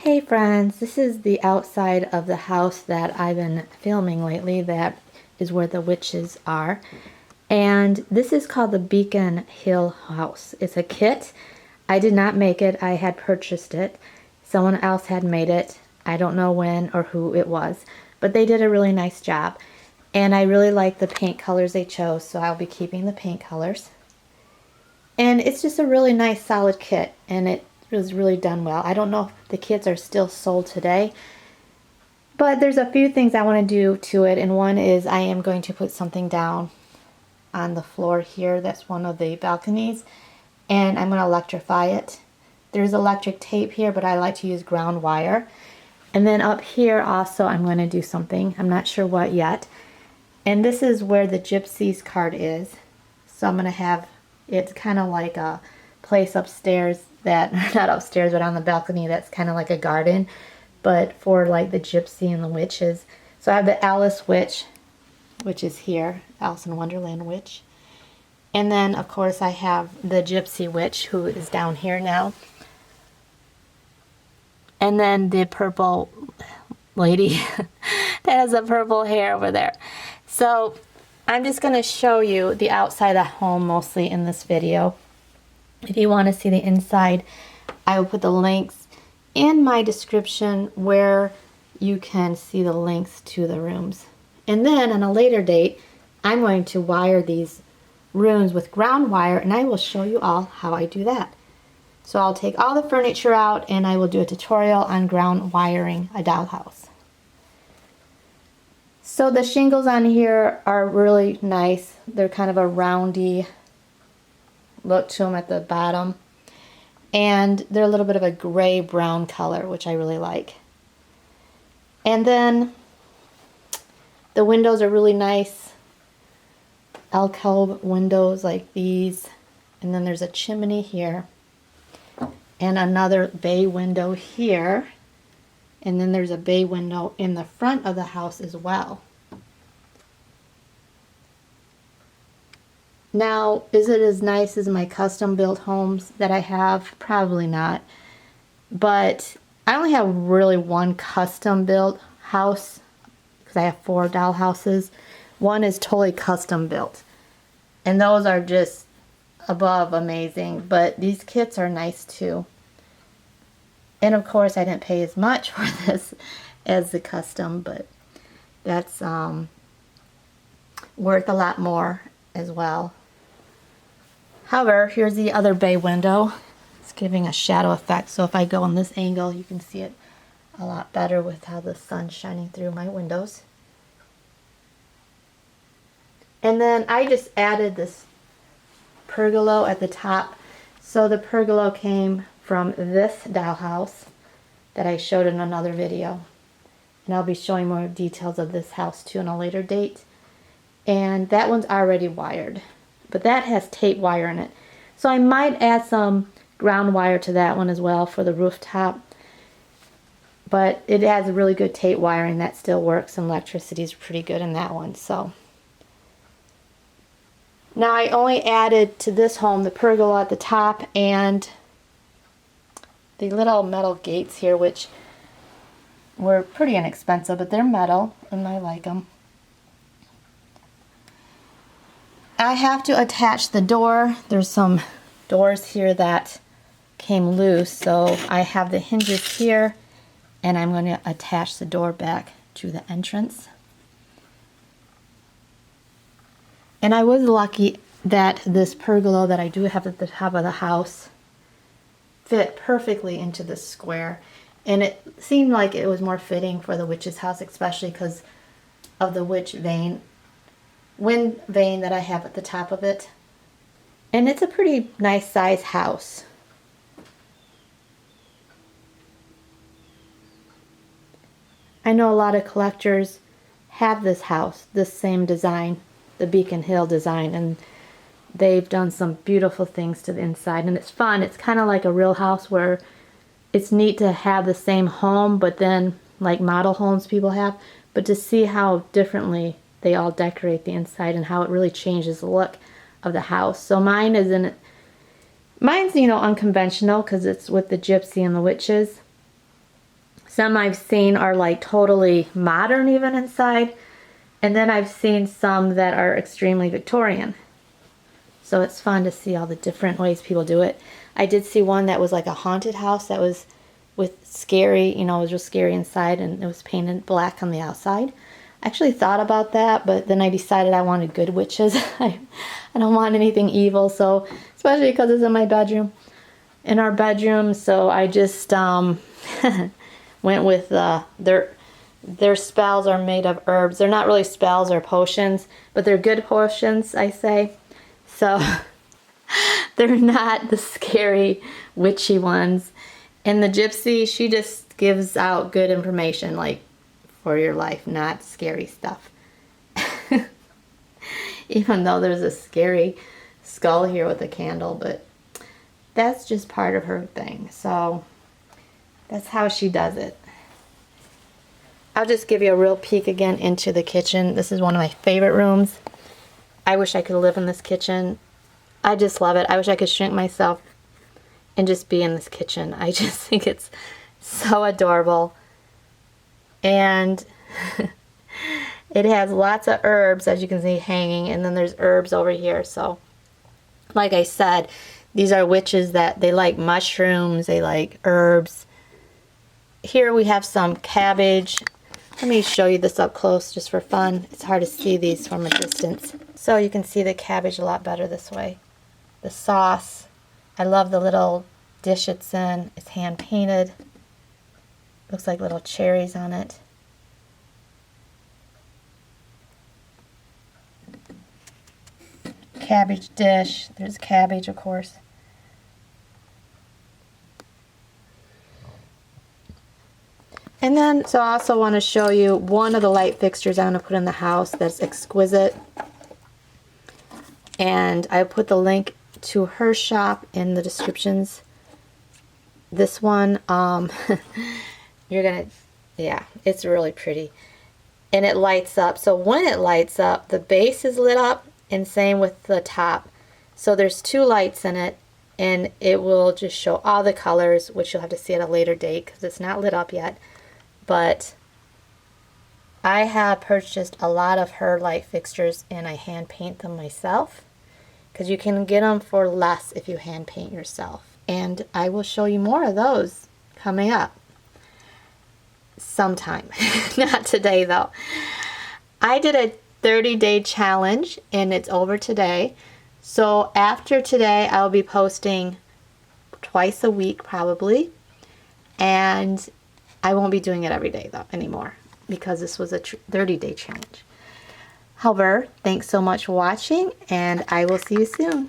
Hey friends, this is the outside of the house that I've been filming lately. That is where the witches are. And this is called the Beacon Hill House. It's a kit. I did not make it. I had purchased it. Someone else had made it. I don't know when or who it was, but they did a really nice job. And I really like the paint colors they chose, so I'll be keeping the paint colors. And it's just a really nice solid kit, and it was really done well. I don't know if the kits are still sold today, but there's a few things I want to do to it, and one is I am going to put something down on the floor here. That's one of the balconies, and I'm going to electrify it. There's electric tape here, but I like to use ground wire. And then up here also I'm going to do something. I'm not sure what yet. And this is where the Gypsies card is. So I'm going to have, it's kind of like a place upstairs that, not upstairs, but on the balcony that's kind of like a garden, but for like the Gypsy and the witches. So I have the Alice Witch, which is here, Alice in Wonderland Witch. And then of course I have the Gypsy Witch, who is down here now. And then the purple lady that has the purple hair over there. So I'm just going to show you the outside of the home mostly in this video. If you want to see the inside, I will put the links in my description where you can see the links to the rooms. And then on a later date, I'm going to wire these rooms with ground wire, and I will show you all how I do that. So I'll take all the furniture out and I will do a tutorial on ground wiring a dollhouse. So the shingles on here are really nice. They're kind of a roundy look to them at the bottom. And they're a little bit of a gray-brown color, which I really like. And then the windows are really nice. Alcove windows like these. And then there's a chimney here. And another bay window here. And then there's a bay window in the front of the house as well. Now, is it as nice as my custom built homes that I have? Probably not. But I only have really one custom built house because I have 4 doll houses. One is totally custom built. And those are just above amazing, but these kits are nice too. And of course I didn't pay as much for this as the custom, but that's worth a lot more as well. However, here's the other bay window. It's giving a shadow effect, so if I go on this angle you can see it a lot better with how the sun's shining through my windows. And then I just added this pergola at the top. So the pergola came from this dollhouse that I showed in another video. And I'll be showing more details of this house too on a later date. And that one's already wired. But that has tape wire in it. So I might add some ground wire to that one as well for the rooftop. But it has a really good tape wiring that still works, and electricity is pretty good in that one. So now I only added to this home the pergola at the top and the little metal gates here, which were pretty inexpensive, but they're metal and I like them. I have to attach the door. There's some doors here that came loose, so I have the hinges here and I'm going to attach the door back to the entrance. And I was lucky that this pergola that I do have at the top of the house fit perfectly into this square. And it seemed like it was more fitting for the witch's house, especially because of the wind vane that I have at the top of it. And it's a pretty nice size house. I know a lot of collectors have this house, this same design, the Beacon Hill design, and they've done some beautiful things to the inside, and it's fun. It's kind of like a real house where it's neat to have the same home, but then like model homes people have, but to see how differently they all decorate the inside and how it really changes the look of the house. So mine's unconventional because it's with the Gypsy and the witches. some I've seen are like totally modern even inside. And then I've seen some that are extremely Victorian. So it's fun to see all the different ways people do it. I did see one that was like a haunted house that was with scary, you know, it was real scary inside and it was painted black on the outside. I actually thought about that, but then I decided I wanted good witches. I don't want anything evil, so especially because it's in my bedroom, in our bedroom. So I just went with their spells are made of herbs. They're not really spells or potions, but they're good potions, I say. So they're not the scary witchy ones. And the gypsy, she just gives out good information, like for your life, not scary stuff. Even though there's a scary skull here with a candle, but that's just part of her thing. So that's how she does it. I'll just give you a real peek again into the kitchen. This is one of my favorite rooms. I wish I could live in this kitchen. I just love it. I wish I could shrink myself and just be in this kitchen. I just think it's so adorable. And it has lots of herbs, as you can see, hanging. And then there's herbs over here. So, like I said, these are witches that they like mushrooms. They like herbs. Here we have some cabbage. Let me show you this up close just for fun. It's hard to see these from a distance. So you can see the cabbage a lot better this way. The sauce. I love the little dish it's in. It's hand painted. Looks like little cherries on it. Cabbage dish. There's cabbage, of course. And then, so I also want to show you one of the light fixtures I'm going to put in the house that's exquisite. And I put the link to her shop in the descriptions. This one, you're going to, yeah, it's really pretty. And it lights up. So when it lights up, the base is lit up, and same with the top. So there's two lights in it, and it will just show all the colors, which you'll have to see at a later date because it's not lit up yet. But I have purchased a lot of her light fixtures and I hand paint them myself because you can get them for less if you hand paint yourself. And I will show you more of those coming up sometime. Not today though. I did a 30-day challenge and it's over today. So after today I'll be posting twice a week probably. And I won't be doing it every day though anymore because this was a 30-day challenge. However, thanks so much for watching and I will see you soon.